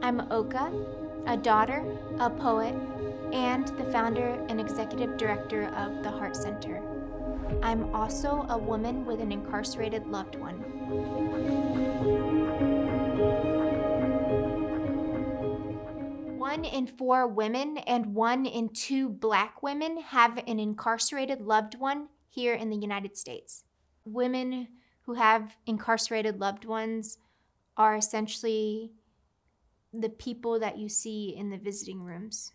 I'm Okha, a daughter, a poet, and the founder and executive director of the Heart Center. I'm also a woman with an incarcerated loved one. 1 in 4 women and 1 in 2 Black women have an incarcerated loved one here in the United States. Women who have incarcerated loved ones are essentially the people that you see in the visiting rooms.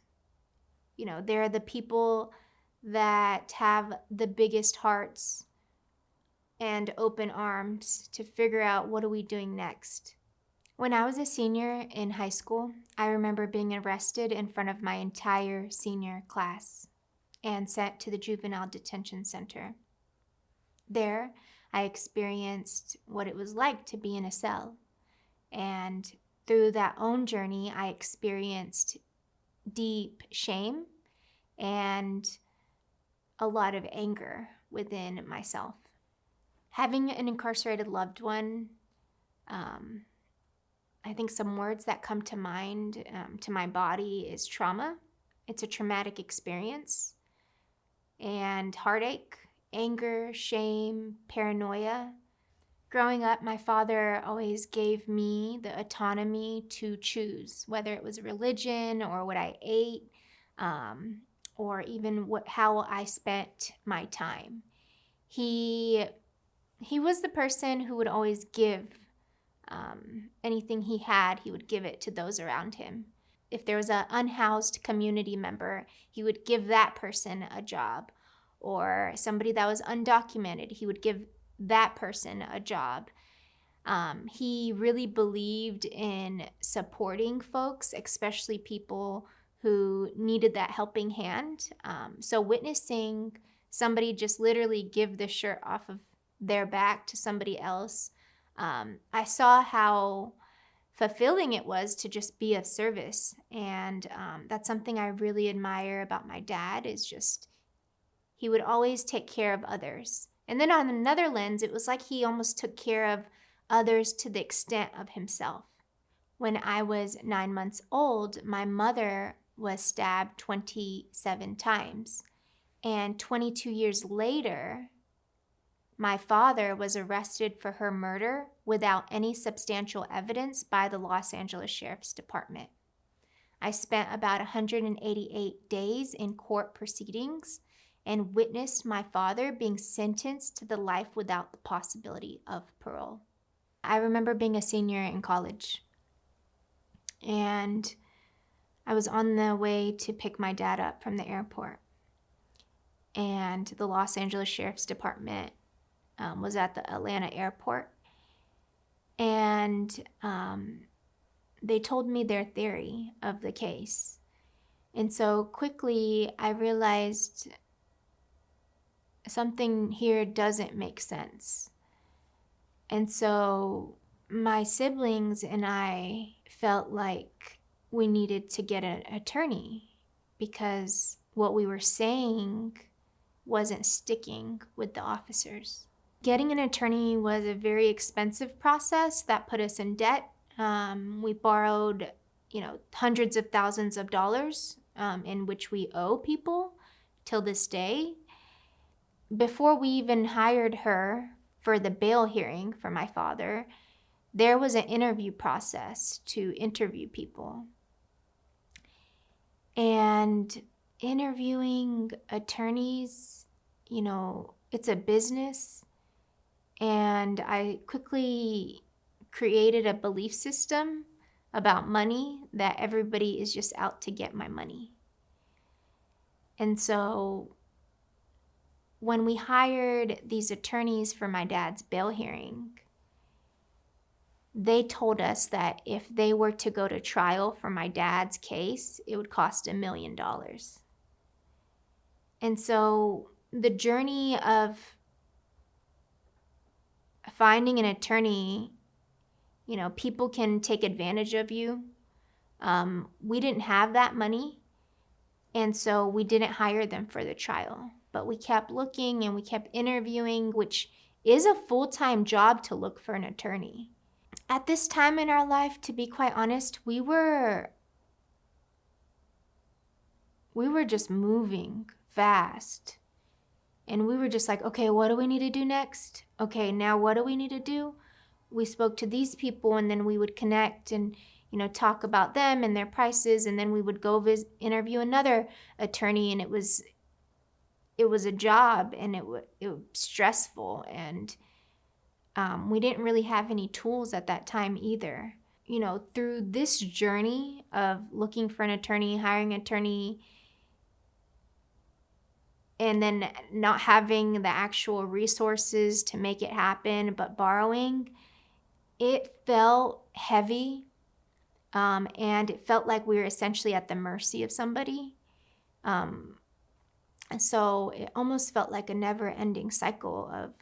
You know, they're the people that have the biggest hearts and open arms to figure out, what are we doing next? When I was a senior in high school, I remember being arrested in front of my entire senior class and sent to the juvenile detention center. There, I experienced what it was like to be in a cell. And through that own journey, I experienced deep shame and a lot of anger within myself. Having an incarcerated loved one, I think some words that come to mind to my body is trauma. It's a traumatic experience, and heartache, anger, shame, paranoia. Growing up, my father always gave me the autonomy to choose, whether it was religion or what I ate, or even how I spent my time. He was the person who would always give anything he had, he would give it to those around him. If there was an unhoused community member, he would give that person a job. Or somebody that was undocumented, he would give that person a job. He really believed in supporting folks, especially people who needed that helping hand. So witnessing somebody just literally give the shirt off of their back to somebody else, I saw how fulfilling it was to just be of service. And that's something I really admire about my dad, is just he would always take care of others. And then on another lens, it was like he almost took care of others to the extent of himself. When I was 9 months old, my mother was stabbed 27 times. And 22 years later, my father was arrested for her murder without any substantial evidence by the Los Angeles Sheriff's Department. I spent about 188 days in court proceedings and witnessed my father being sentenced to the life without the possibility of parole. I remember being a senior in college, and I was on the way to pick my dad up from the airport, and the Los Angeles Sheriff's Department was at the Atlanta airport, and they told me their theory of the case. And so quickly I realized something here doesn't make sense. And so my siblings and I felt like we needed to get an attorney, because what we were saying wasn't sticking with the officers. Getting an attorney was a very expensive process that put us in debt. We borrowed, hundreds of thousands of dollars, in which we owe people till this day. Before we even hired her for the bail hearing for my father, there was an interview process to interview people. And interviewing attorneys, it's a business. And I quickly created a belief system about money, that everybody is just out to get my money. And so when we hired these attorneys for my dad's bail hearing, they told us that if they were to go to trial for my dad's case, it would cost $1 million. And so the journey of finding an attorney, people can take advantage of you. We didn't have that money, and so we didn't hire them for the trial. But we kept looking and we kept interviewing, which is a full-time job to look for an attorney. At this time in our life, to be quite honest, we were just moving fast. And we were just like, okay, what do we need to do next? Okay, now what do we need to do? We spoke to these people, and then we would connect and, talk about them and their prices. And then we would go interview another attorney, and it was a job, and it was stressful. And we didn't really have any tools at that time either. Through this journey of looking for an attorney, hiring an attorney, and then not having the actual resources to make it happen, but borrowing, it felt heavy. And it felt like we were essentially at the mercy of somebody. And so it almost felt like a never-ending cycle of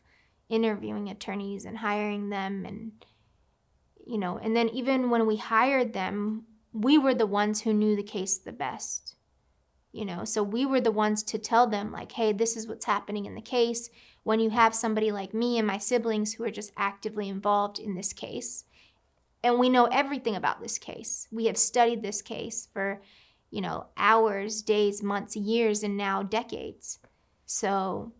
interviewing attorneys and hiring them. And then even when we hired them, we were the ones who knew the case the best. So we were the ones to tell them, like, hey, this is what's happening in the case. When you have somebody like me and my siblings who are just actively involved in this case, and we know everything about this case. We have studied this case for, hours, days, months, years, and now decades. So,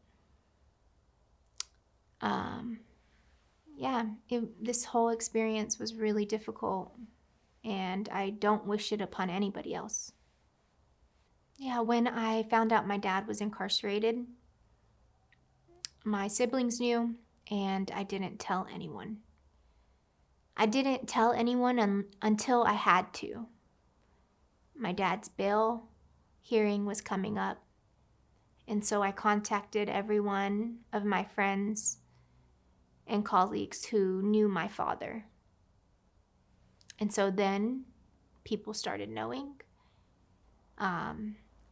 this whole experience was really difficult, and I don't wish it upon anybody else. Yeah, when I found out my dad was incarcerated, my siblings knew, and I didn't tell anyone. I didn't tell anyone until I had to. My dad's bail hearing was coming up, and so I contacted every one of my friends and colleagues who knew my father. And so then people started knowing.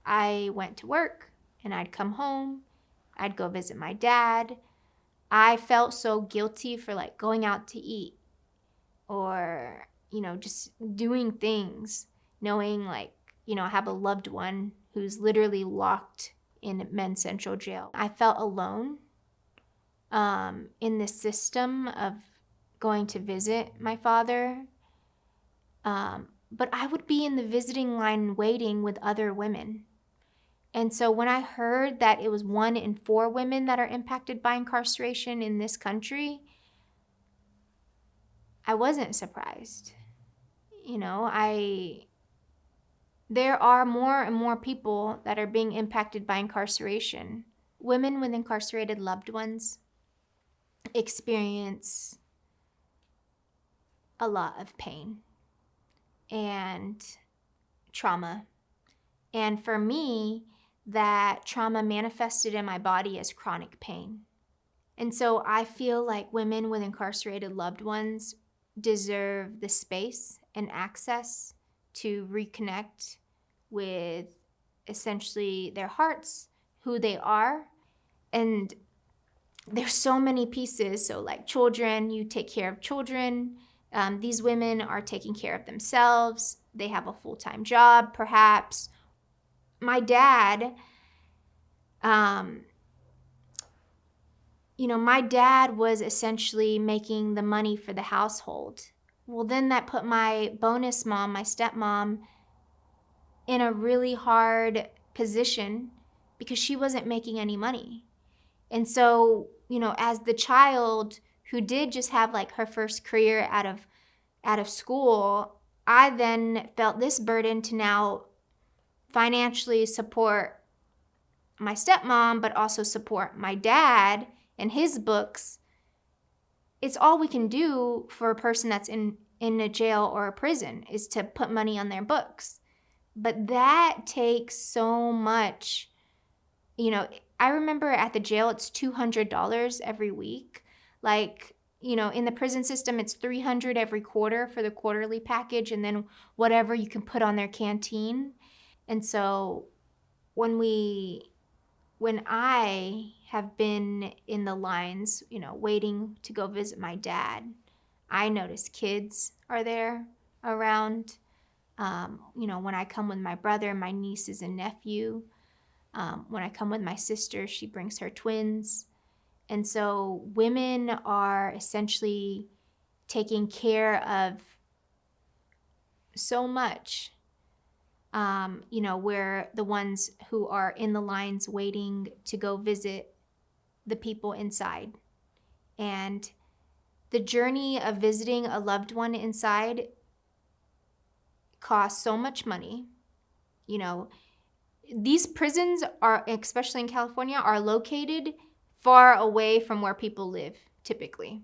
I went to work, and I'd come home. I'd go visit my dad. I felt so guilty for going out to eat or, just doing things, knowing I have a loved one who's literally locked in Men's Central Jail. I felt alone in the system of going to visit my father. But I would be in the visiting line waiting with other women. And so when I heard that it was 1 in 4 women that are impacted by incarceration in this country, I wasn't surprised. There are more and more people that are being impacted by incarceration. Women with incarcerated loved ones experience a lot of pain and trauma. And for me, that trauma manifested in my body as chronic pain. And so I feel like women with incarcerated loved ones deserve the space and access to reconnect with essentially their hearts, who they are. And there's so many pieces. So children, you take care of children. These women are taking care of themselves. They have a full-time job, perhaps. My dad, my dad was essentially making the money for the household. Well, then that put my bonus mom, my stepmom, in a really hard position because she wasn't making any money. And so, as the child who did just have her first career out of school, I then felt this burden to now financially support my stepmom, but also support my dad and his books. It's all we can do for a person that's in a jail or a prison is to put money on their books. But that takes so much. I remember at the jail, it's $200 every week. In the prison system, it's $300 every quarter for the quarterly package, and then whatever you can put on their canteen. And so when I have been in the lines, waiting to go visit my dad, I notice kids are there around. When I come with my brother, my nieces and nephew. When I come with my sister, she brings her twins. And so women are essentially taking care of so much. We're the ones who are in the lines waiting to go visit the people inside. And the journey of visiting a loved one inside costs so much money. These prisons are, especially in California, are located far away from where people live, typically.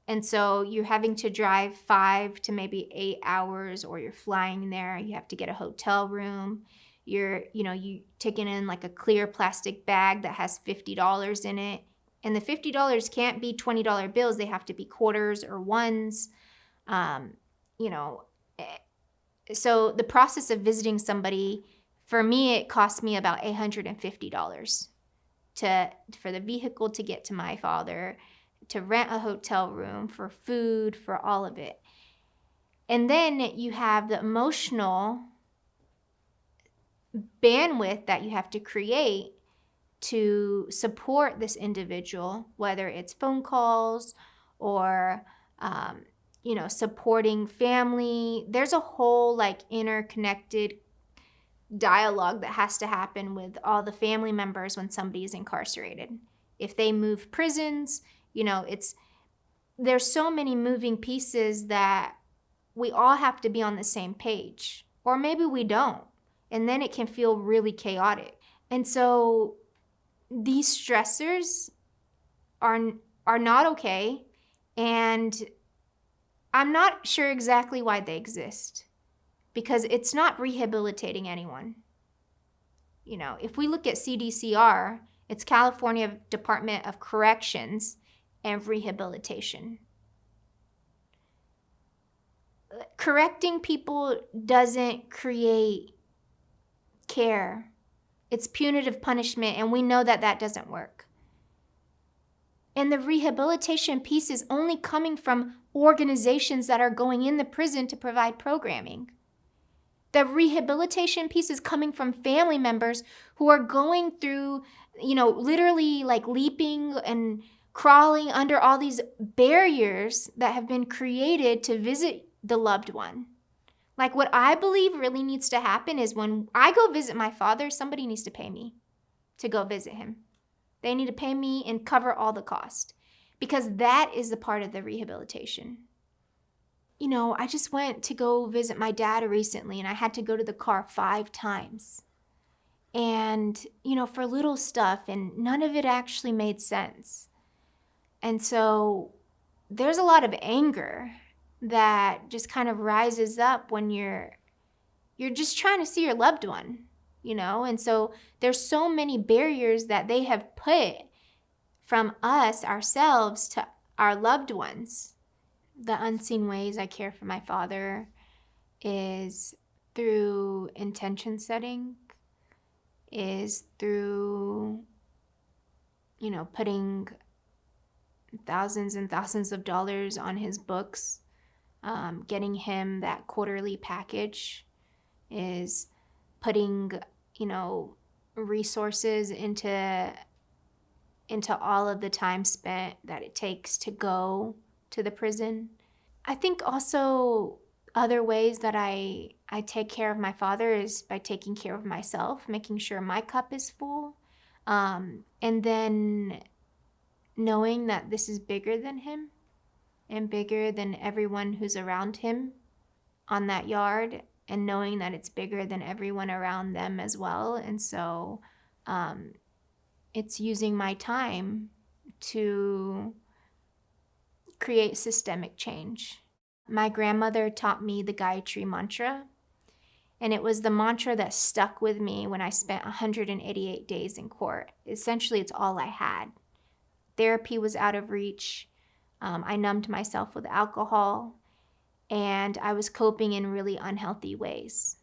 And so you're having to drive 5 to maybe 8 hours, or you're flying there. You have to get a hotel room. You taking in like a clear plastic bag that has $50 in it. And the $50 can't be $20 bills. They have to be quarters or ones. So the process of visiting somebody, for me, it cost me about $850 for the vehicle to get to my father, to rent a hotel room, for food, for all of it. And then you have the emotional bandwidth that you have to create to support this individual, whether it's phone calls or supporting family. There's a whole interconnected dialogue that has to happen with all the family members when somebody is incarcerated. If they move prisons, there's so many moving pieces that we all have to be on the same page, or maybe we don't, and then it can feel really chaotic. And so these stressors are not okay, and I'm not sure exactly why they exist, because it's not rehabilitating anyone. If we look at CDCR, it's California Department of Corrections and Rehabilitation. Correcting people doesn't create care. It's punitive punishment, and we know that doesn't work. And the rehabilitation piece is only coming from organizations that are going in the prison to provide programming. The rehabilitation piece is coming from family members who are going through, literally leaping and crawling under all these barriers that have been created to visit the loved one. What I believe really needs to happen is when I go visit my father, somebody needs to pay me to go visit him. They need to pay me and cover all the cost, because that is the part of the rehabilitation. I just went to go visit my dad recently, and I had to go to the car 5 times. And, for little stuff, and none of it actually made sense. And so there's a lot of anger that just kind of rises up when you're just trying to see your loved one, And so there's so many barriers that they have put from us, ourselves, to our loved ones. The unseen ways I care for my father is through intention setting, is through, putting thousands and thousands of dollars on his books, getting him that quarterly package, is putting, resources into all of the time spent that it takes to go to the prison. I think also other ways that I take care of my father is by taking care of myself, making sure my cup is full, and then knowing that this is bigger than him and bigger than everyone who's around him on that yard, and knowing that it's bigger than everyone around them as well. And so it's using my time to create systemic change. My grandmother taught me the Gayatri mantra, and it was the mantra that stuck with me when I spent 188 days in court. Essentially, it's all I had. Therapy was out of reach. I numbed myself with alcohol, and I was coping in really unhealthy ways.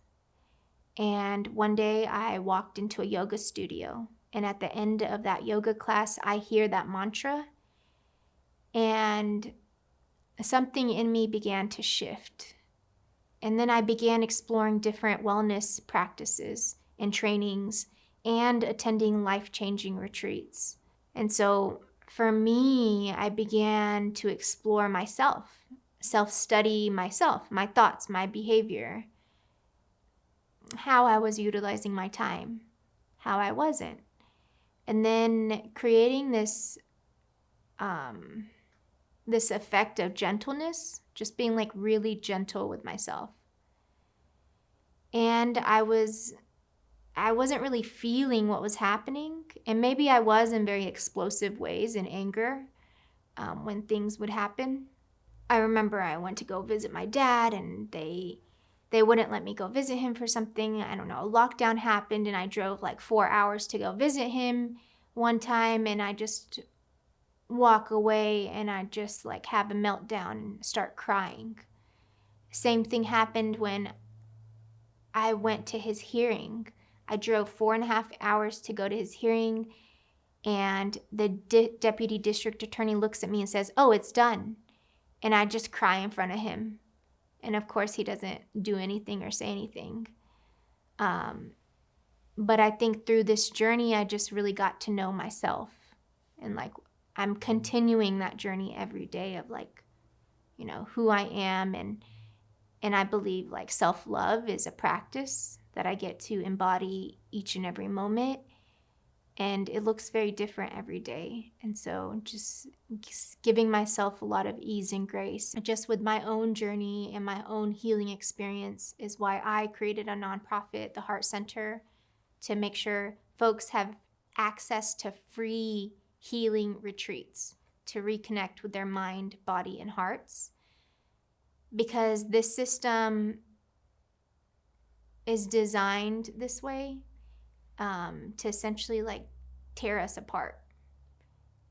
And one day I walked into a yoga studio, and at the end of that yoga class, I hear that mantra, and something in me began to shift. And then I began exploring different wellness practices and trainings and attending life-changing retreats. And so For me, I began to explore myself, self-study myself, my thoughts, my behavior, how I was utilizing my time, how I wasn't. And then creating this effect of gentleness, just being like really gentle with myself. And I wasn't really feeling what was happening. And maybe I was in very explosive ways in anger when things would happen. I remember I went to go visit my dad, and they wouldn't let me go visit him for something. I don't know, a lockdown happened, and I drove like 4 hours to go visit him one time, and I just walk away and I just like have a meltdown and start crying. Same thing happened when I went to his hearing. I drove 4.5 hours to go to his hearing, and the deputy district attorney looks at me and says, "Oh, it's done." And I just cry in front of him. And of course, he doesn't do anything or say anything. But I think through this journey, I just really got to know myself. And like, I'm continuing that journey every day of like, you know, who I am. And I believe like self-love is a practice that I get to embody each and every moment. And it looks very different every day. And so just giving myself a lot of ease and grace, just with my own journey and my own healing experience, is why I created a nonprofit, the Heart Center, to make sure folks have access to free healing retreats to reconnect with their mind, body, and hearts. Because this system is designed this way to essentially like tear us apart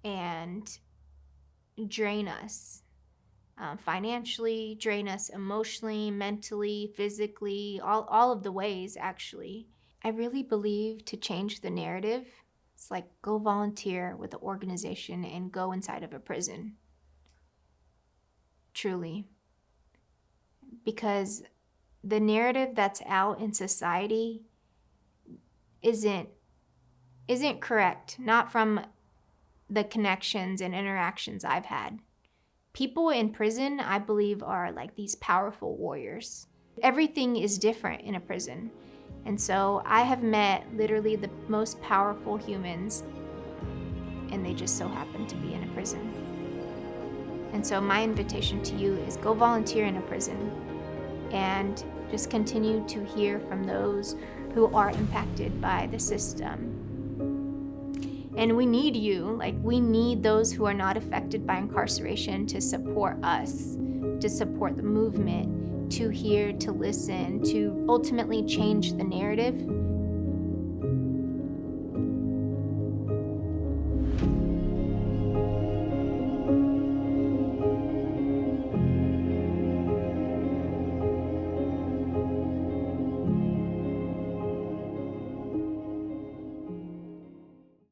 and drain us financially, drain us emotionally, mentally, physically, all of the ways actually. I really believe to change the narrative, it's like go volunteer with an organization and go inside of a prison. Truly. Because the narrative that's out in society isn't correct, not from the connections and interactions I've had. People in prison, I believe, are like these powerful warriors. Everything is different in a prison. And so I have met literally the most powerful humans, and they just so happen to be in a prison. And so my invitation to you is go volunteer in a prison and just continue to hear from those who are impacted by the system. And we need you, like we need those who are not affected by incarceration to support us, to support the movement, to hear, to listen, to ultimately change the narrative